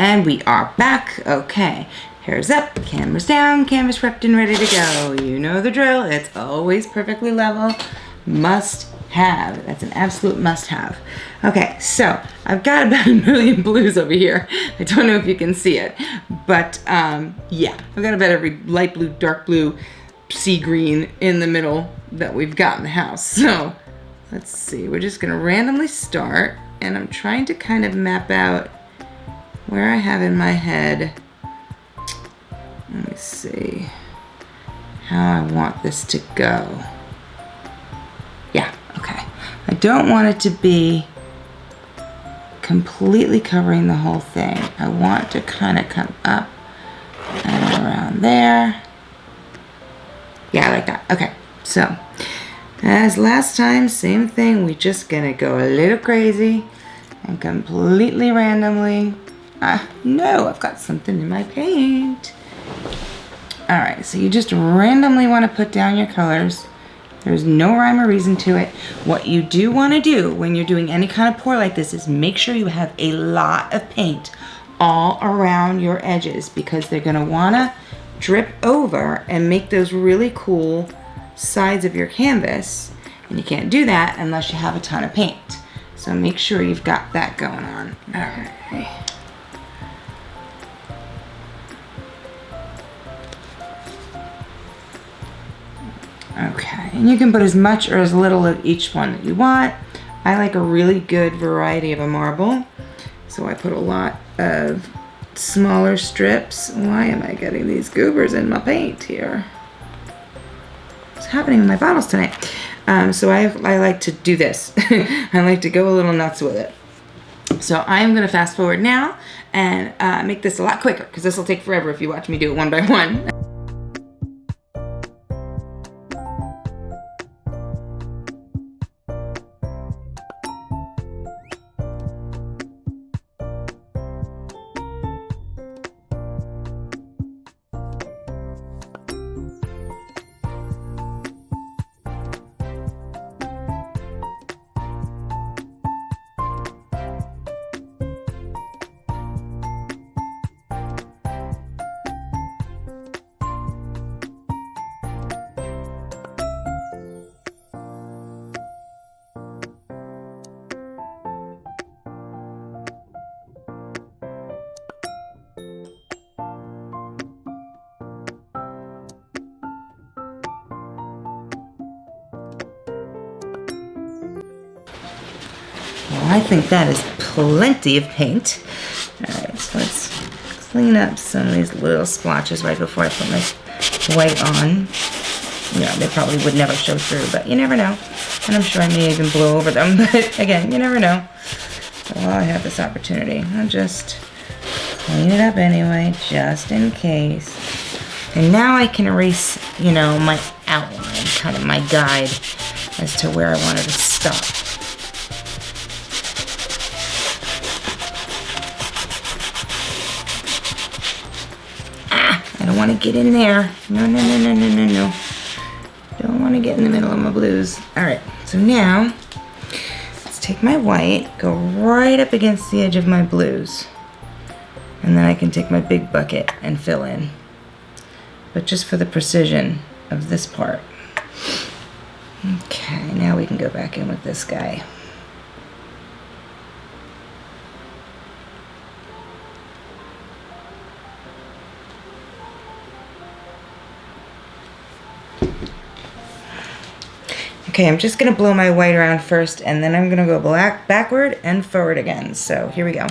And we are back. Okay, hair's up, camera's down, canvas prepped and ready to go. You know the drill. It's always perfectly level. Must have. That's an absolute must have. Okay, so I've got about 1 million blues over here. I don't know if you can see it, but yeah, I've got about every light blue, dark blue, sea green in the middle that we've got in the house. So let's see, we're just gonna randomly start, and I'm trying to kind of map out where I have in my head. Let me see how I want this to go. Yeah, okay. I don't want it to be completely covering the whole thing. I want to kind of come up and around there. Yeah, I like that. Okay, so as last time, same thing. We're just gonna go a little crazy and completely randomly. No, I've got something in my paint. All right, so you just randomly want to put down your colors. There's no rhyme or reason to it. What you do want to do when you're doing any kind of pour like this is make sure you have a lot of paint all around your edges, because they're going to want to drip over and make those really cool sides of your canvas. And you can't do that unless you have a ton of paint. So make sure you've got that going on. All right. Okay, and you can put as much or as little of each one that you want. I like a really good variety of a marble, so I put a lot of smaller strips. Why am I getting these goobers in my paint here? What's happening with my bottles tonight? So I like to do this. I like to go a little nuts with it. So I'm going to fast forward now and make this a lot quicker, because this will take forever if you watch me do it one by one. Well, I think that is plenty of paint. All right, so let's clean up some of these little splotches right before I put my white on. Yeah, they probably would never show through, but you never know. And I'm sure I may even blow over them, but again, you never know. So while I have this opportunity, I'll just clean it up anyway, just in case. And now I can erase, you know, my outline, kind of my guide as to where I wanted to stop. I don't want to get in there. No, no, no, no, no, no, no. Don't want to get in the middle of my blues. All right, so now let's take my white, go right up against the edge of my blues. And then I can take my big bucket and fill in. But just for the precision of this part. Okay, now we can go back in with this guy. Okay, I'm just gonna blow my white around first, and then I'm gonna go backward and forward again. So here we go.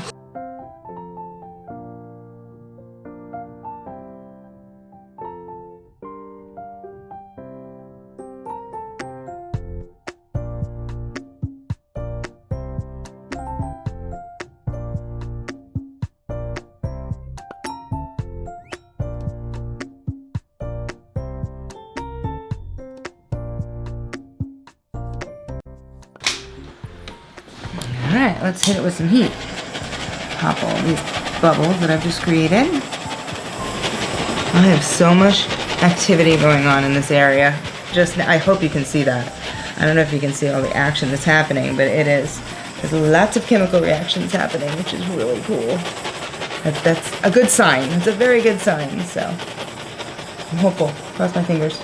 Alright, let's hit it with some heat. Pop all these bubbles that I've just created. I have so much activity going on in this area. I hope you can see that. I don't know if you can see all the action that's happening, but it is. There's lots of chemical reactions happening, which is really cool. That's a good sign. It's a very good sign, so I'm hopeful. Cross my fingers.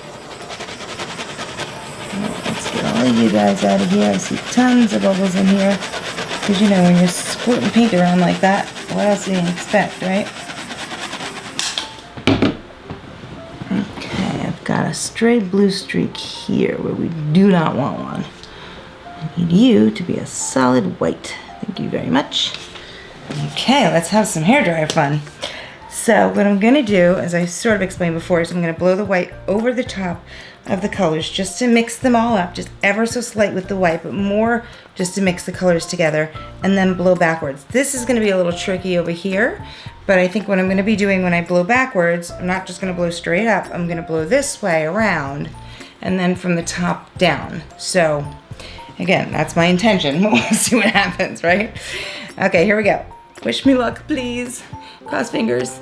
Let's get all of you guys out of here. I see tons of bubbles in here. Because you know, when you're squirting paint around like that, what else do you expect, right? Okay, I've got a stray blue streak here where we do not want one. I need you to be a solid white. Thank you very much. Okay, let's have some hairdryer fun. So what I'm gonna do, as I sort of explained before, is I'm gonna blow the white over the top of the colors just to mix them all up, just ever so slight with the white, but more just to mix the colors together, and then blow backwards. This is gonna be a little tricky over here, but I think what I'm gonna be doing when I blow backwards, I'm not just gonna blow straight up, I'm gonna blow this way around, and then from the top down. So again, that's my intention. We'll see what happens, right? Okay, here we go. Wish me luck, please. Cross fingers.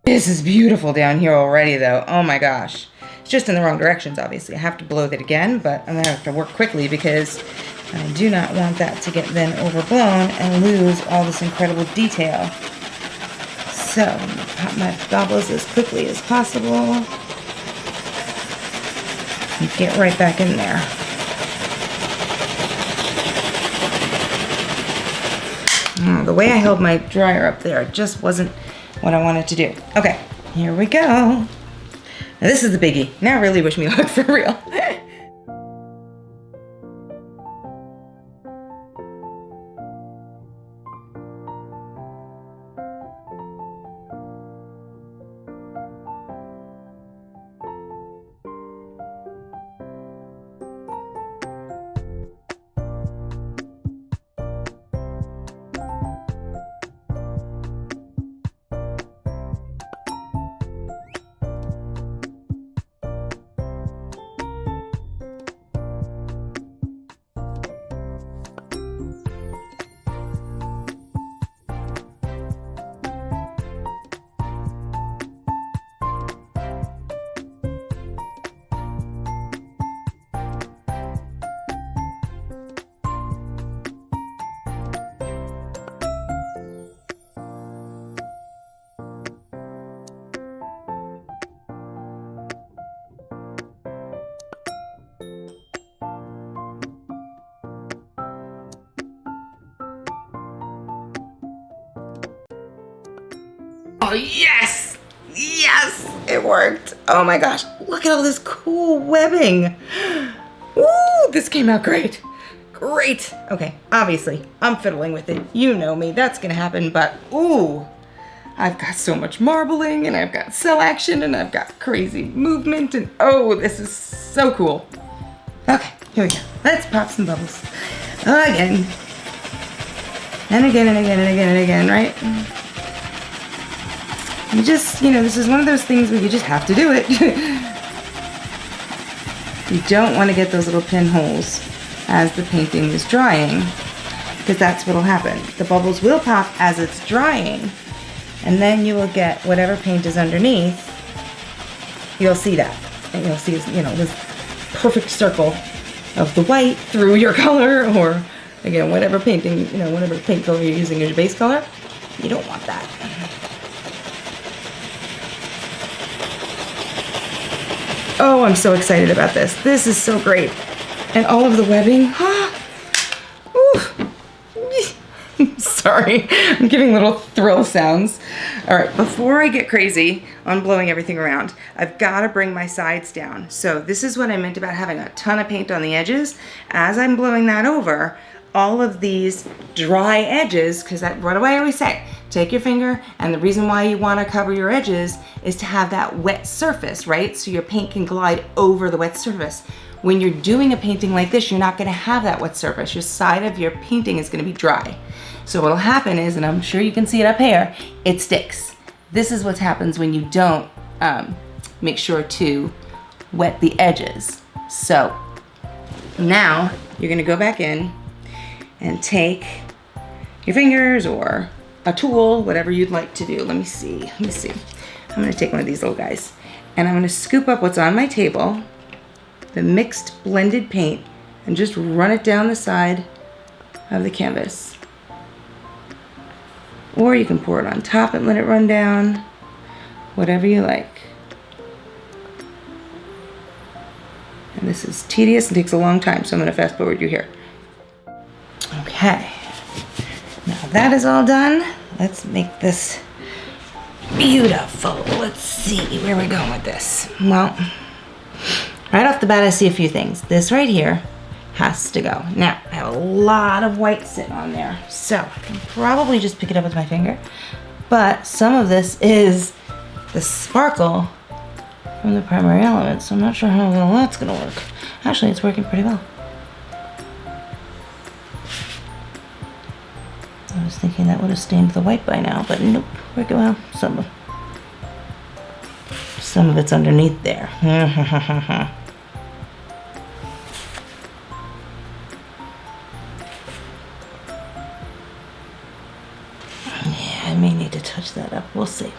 This is beautiful down here already though. Oh my gosh. It's just in the wrong directions, obviously. I have to blow that again, but I'm gonna have to work quickly because I do not want that to get then overblown and lose all this incredible detail. So I'm gonna pop my bubbles as quickly as possible and get right back in there. The way I held my dryer up there just wasn't what I wanted to do. Okay, here we go. Now this is the biggie. Now really wish me luck for real. Oh, yes! Yes! It worked. Oh my gosh. Look at all this cool webbing. Ooh, this came out great. Great. Okay, obviously, I'm fiddling with it. You know me. That's gonna happen, but ooh, I've got so much marbling, and I've got cell action, and I've got crazy movement, and oh, this is so cool. Okay, here we go. Let's pop some bubbles. Again. And again, and again, and again, and again, right? You just, you know, this is one of those things where you just have to do it. You don't want to get those little pinholes as the painting is drying, because that's what'll happen. The bubbles will pop as it's drying, and then you will get whatever paint is underneath. You'll see that, and you'll see, you know, this perfect circle of the white through your color, or again, whatever painting, you know, whatever paint color you're using as your base color. You don't want that. Oh, I'm so excited about this. This is so great. And all of the webbing. Sorry, I'm giving little thrill sounds. All right, before I get crazy on blowing everything around, I've got to bring my sides down. So this is what I meant about having a ton of paint on the edges. As I'm blowing that over, all of these dry edges, because what do I always say? Take your finger, and the reason why you want to cover your edges is to have that wet surface, right? So your paint can glide over the wet surface. When you're doing a painting like this, you're not going to have that wet surface. Your side of your painting is going to be dry. So what'll happen is, and I'm sure you can see it up here, it sticks. This is what happens when you don't make sure to wet the edges. So now you're going to go back in and take your fingers or a tool, whatever you'd like to do. Let me see. I'm going to take one of these little guys, and I'm going to scoop up what's on my table, the mixed blended paint, and just run it down the side of the canvas. Or you can pour it on top and let it run down, whatever you like. And this is tedious and takes a long time, so I'm going to fast forward you here. Okay, now that is all done. Let's make this beautiful. Let's see where we're going with this. Well, right off the bat, I see a few things. This right here has to go. Now, I have a lot of white sitting on there, so I can probably just pick it up with my finger, but some of this is the sparkle from the primary elements, so I'm not sure how well that's gonna work. Actually, it's working pretty well. I was thinking that would have stained the white by now, but nope, working well. Some of it's underneath there. Yeah, I may need to touch that up. We'll see.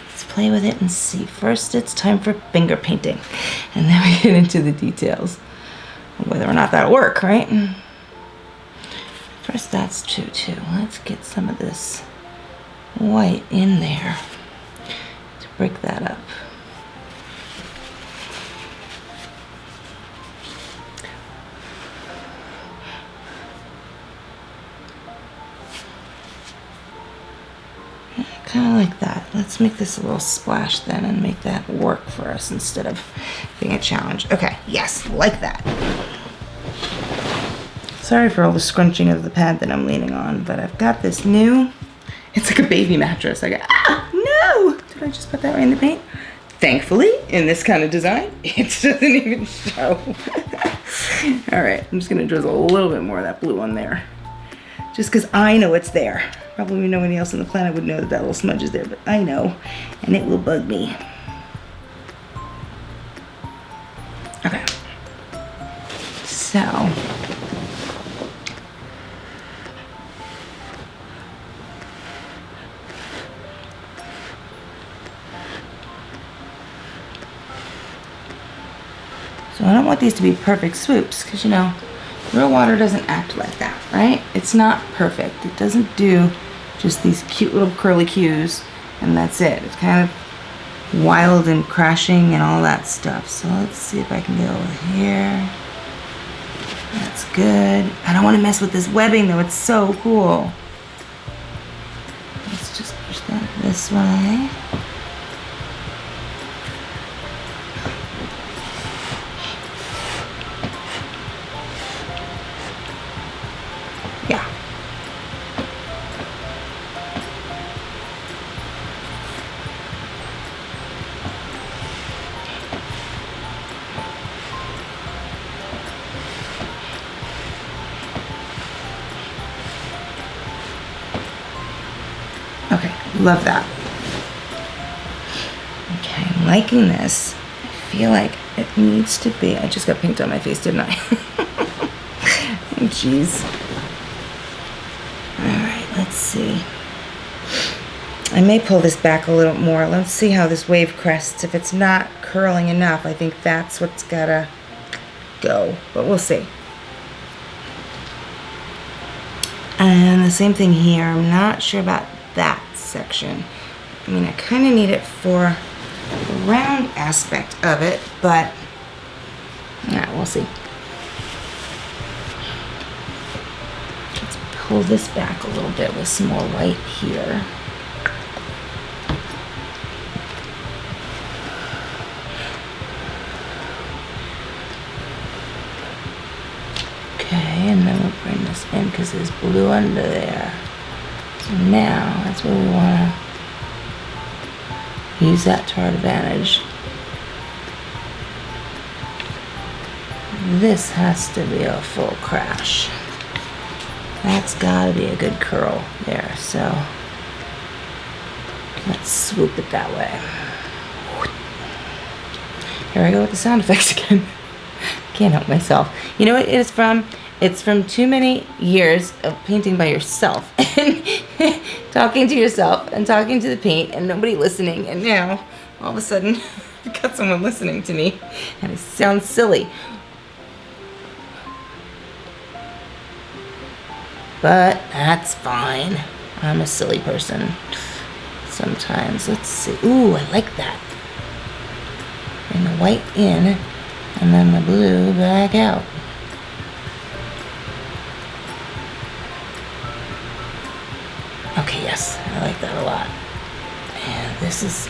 Let's play with it and see. First, it's time for finger painting, and then we get into the details of whether or not that'll work, right? First, that's true too. Let's get some of this white in there to break that up. Kind of like that. Let's make this a little splash then and make that work for us instead of being a challenge. Okay, yes, like that. Sorry for all the scrunching of the pad that I'm leaning on, but I've got this new, it's like a baby mattress. I go, no! Did I just put that right in the paint? Thankfully, in this kind of design, it doesn't even show. All right, I'm just gonna drizzle a little bit more of that blue on there. Just because I know it's there. Probably nobody else on the planet would know that that little smudge is there, but I know, and it will bug me. Okay. So, I don't want these to be perfect swoops, because you know, real water doesn't act like that, right? It's not perfect. It doesn't do just these cute little curly cues, and that's it. It's kind of wild and crashing and all that stuff. So let's see if I can go over here. That's good. I don't want to mess with this webbing though. It's so cool. Let's just push that this way. Okay, love that. Okay, I'm liking this. I feel like it needs to be, I just got paint on my face, didn't I? Oh, jeez. All right, let's see. I may pull this back a little more. Let's see how this wave crests. If it's not curling enough, I think that's what's gotta go, but we'll see. And the same thing here. I'm not sure about that section. I mean, I kind of need it for the round aspect of it, but yeah, we'll see. Let's pull this back a little bit with some more white here. Okay, and then we'll bring this in because there's blue under there. So now that's where we want to use that to our advantage. This has to be a full crash. That's got to be a good curl there. So let's swoop it that way. Here I go with the sound effects again. Can't help myself. You know what it is from? It's from too many years of painting by yourself and talking to yourself and talking to the paint and nobody listening. And now, all of a sudden, I've got someone listening to me and it sounds silly. But that's fine. I'm a silly person sometimes. Let's see. Ooh, I like that. Bring the white in and then the blue back out. Okay, yes, I like that a lot. And this is...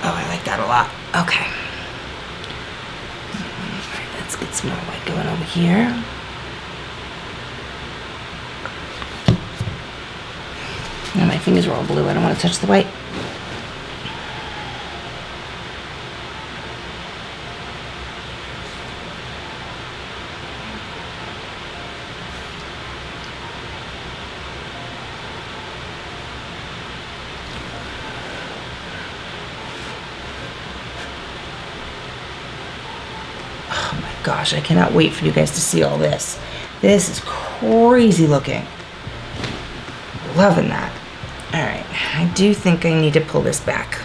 Oh, I like that a lot. Okay. Alright, let's get some more white going over here. Now my fingers are all blue. I don't want to touch the white. Gosh, I cannot wait for you guys to see all this. This is crazy looking. Loving that. All right, I do think I need to pull this back.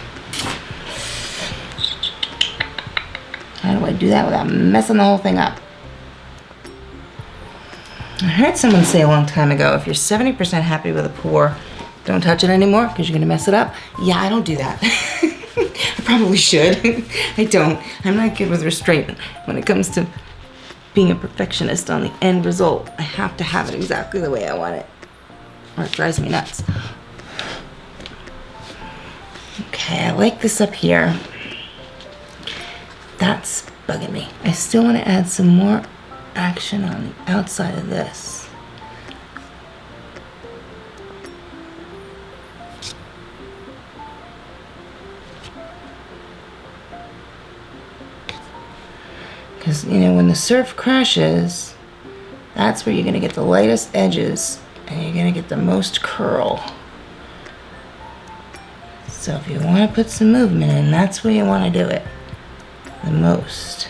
How do I do that without messing the whole thing up? I heard someone say a long time ago, if you're 70% happy with a pour, don't touch it anymore because you're gonna mess it up. Yeah, I don't do that. I probably should. I don't. I'm not good with restraint when it comes to being a perfectionist on the end result. I have to have it exactly the way I want it, or it drives me nuts. Okay, I like this up here. That's bugging me. I still want to add some more action on the outside of this. Because, you know, when the surf crashes, that's where you're going to get the lightest edges and you're going to get the most curl. So if you want to put some movement in, that's where you want to do it the most.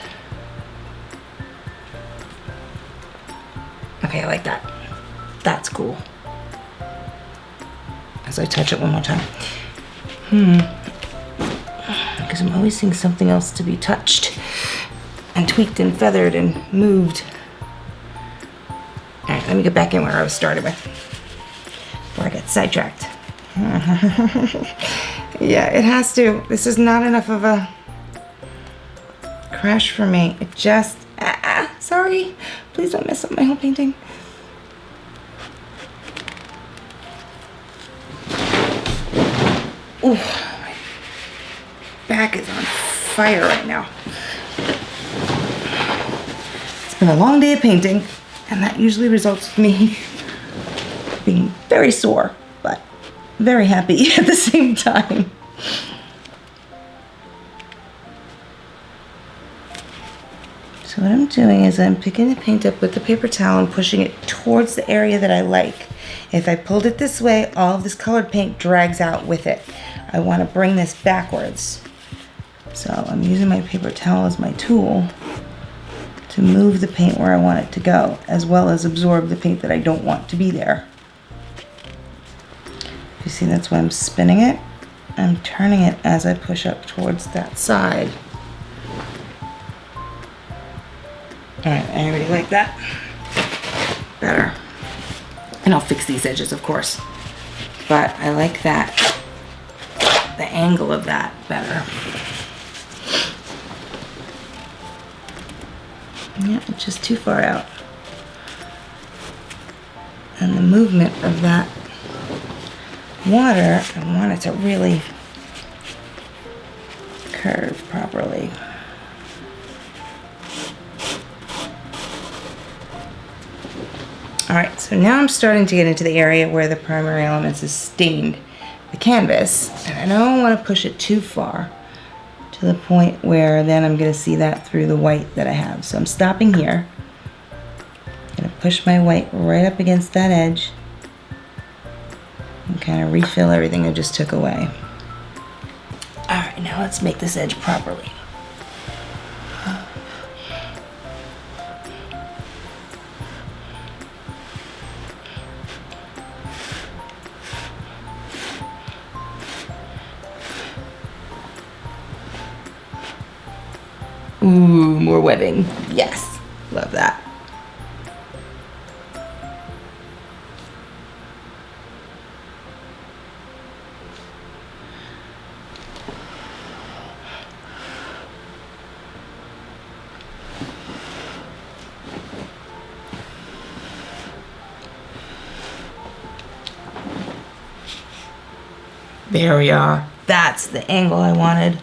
Okay, I like that. That's cool. As I touch it one more time. Because I'm always seeing something else to be touched and tweaked and feathered and moved. All right, let me get back in where I was started with before I get sidetracked. Yeah, it has to. This is not enough of a crash for me. It just, sorry. Please don't mess up my whole painting. Ooh, my back is on fire right now. It's been a long day of painting, and that usually results with me being very sore, but very happy at the same time. So what I'm doing is I'm picking the paint up with the paper towel and pushing it towards the area that I like. If I pulled it this way, all of this colored paint drags out with it. I want to bring this backwards. So I'm using my paper towel as my tool to move the paint where I want it to go, as well as absorb the paint that I don't want to be there. You see, that's why I'm spinning it. I'm turning it as I push up towards that side. All right, I already like that better. And I'll fix these edges, of course. But I like that, the angle of that better. Yeah, it's just too far out. And the movement of that water, I want it to really curve properly. Alright, so now I'm starting to get into the area where the primary elements is stained the canvas, and I don't want to push it too far to the point where then I'm going to see that through the white that I have. So I'm stopping here. I'm going to push my white right up against that edge and kind of refill everything I just took away. Alright, now let's make this edge properly. Ooh, more webbing. Yes, love that. There we are. That's the angle I wanted.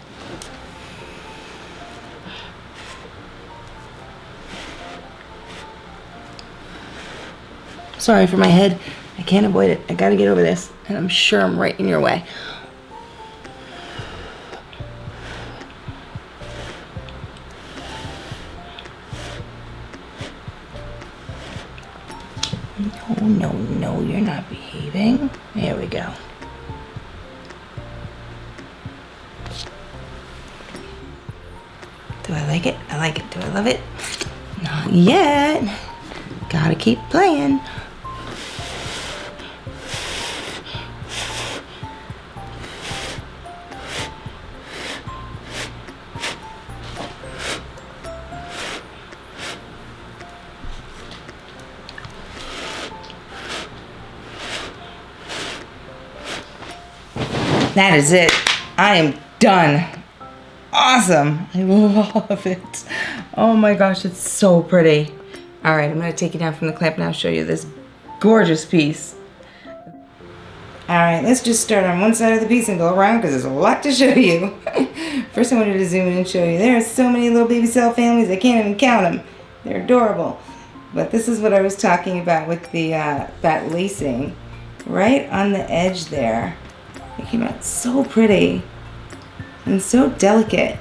Sorry for my head. I can't avoid it. I gotta get over this. And I'm sure I'm right in your way. No, no, no, you're not behaving. There we go. Do I like it? I like it. Do I love it? Not yet. Gotta keep playing. That is it. I am done. Awesome. I love it. Oh my gosh, it's so pretty. All right, I'm gonna take you down from the clamp now and show you this gorgeous piece. All right, let's just start on one side of the piece and go around because there's a lot to show you. First, I wanted to zoom in and show you. There are so many little baby cell families, I can't even count them. They're adorable. But this is what I was talking about with the that lacing. Right on the edge there. It came out so pretty and so delicate.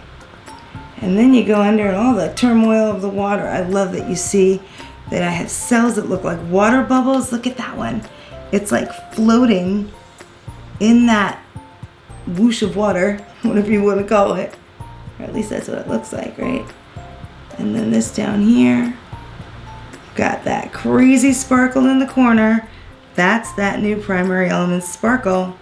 And then you go under and all the turmoil of the water. I love that you see that I have cells that look like water bubbles. Look at that one. It's like floating in that whoosh of water, whatever you want to call it. Or at least that's what it looks like, right? And then this down here, got that crazy sparkle in the corner. That's that new primary elements sparkle.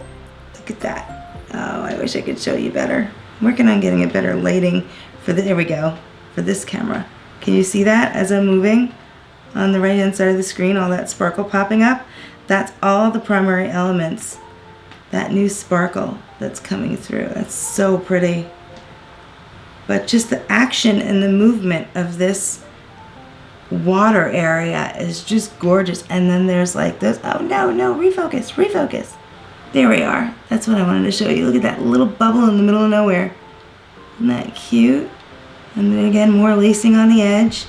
Look at that. Oh, I wish I could show you better. I'm working on getting a better lighting for the, there we go, for this camera. Can you see that as I'm moving on the right hand side of the screen, all that sparkle popping up? That's all the primary elements. That new sparkle that's coming through. That's so pretty. But just the action and the movement of this water area is just gorgeous. And then there's like those, oh no, no, refocus, refocus. There we are. That's what I wanted to show you. Look at that little bubble in the middle of nowhere. Isn't that cute? And then again, more lacing on the edge.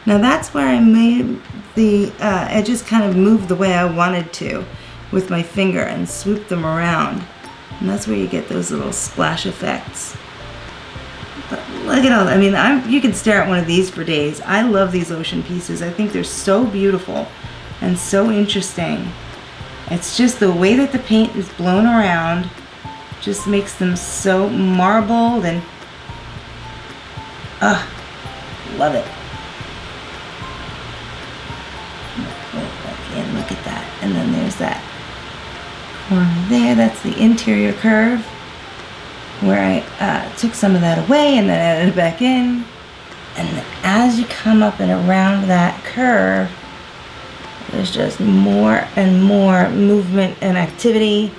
Now that's where I made the edges kind of move the way I wanted to with my finger and swoop them around. And that's where you get those little splash effects. But look at all that. I mean, you can stare at one of these for days. I love these ocean pieces. I think they're so beautiful and so interesting. It's just the way that the paint is blown around just makes them so marbled and love it. And look at that. And then there's that corner there. That's the interior curve where I took some of that away and then added it back in. And then as you come up and around that curve, there's just more and more movement and activity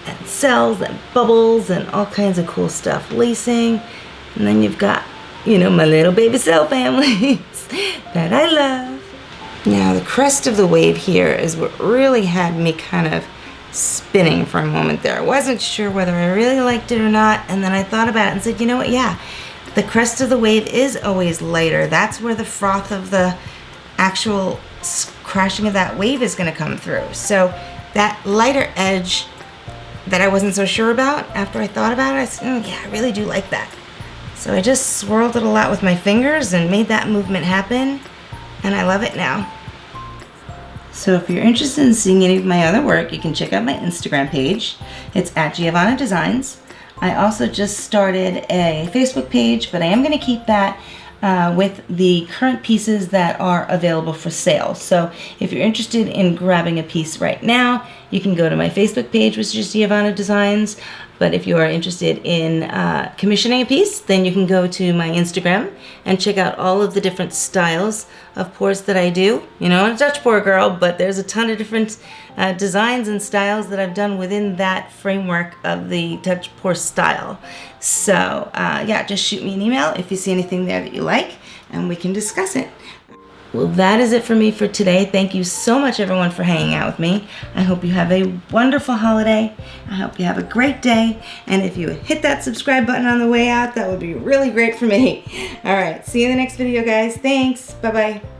and cells and bubbles and all kinds of cool stuff. Lacing. And then you've got you know, my little baby cell families that I love. Now the crest of the wave here is what really had me kind of spinning for a moment there. I wasn't sure whether I really liked it or not, and then I thought about it and said, you know what, yeah, the crest of the wave is always lighter. That's where the froth of the actual crashing of that wave is going to come through. So that lighter edge that I wasn't so sure about, after I thought about it, I said, oh, yeah, I really do like that. So I just swirled it a lot with my fingers and made that movement happen, and I love it now. So if you're interested in seeing any of my other work, you can check out my Instagram page. It's at Giovanna Designs. I also just started a Facebook page, but I am going to keep that with the current pieces that are available for sale. So if you're interested in grabbing a piece right now, you can go to my Facebook page, which is Giovanna Designs. But if you are interested in commissioning a piece, then you can go to my Instagram and check out all of the different styles of pours that I do. You know, I'm a Dutch pour girl, but there's a ton of different designs and styles that I've done within that framework of the Dutch pour style. So yeah, just shoot me an email if you see anything there that you like, and we can discuss it. Well, that is it for me for today. Thank you so much, everyone, for hanging out with me. I hope you have a wonderful holiday. I hope you have a great day. And if you hit that subscribe button on the way out, that would be really great for me. All right, see you in the next video, guys. Thanks. Bye-bye.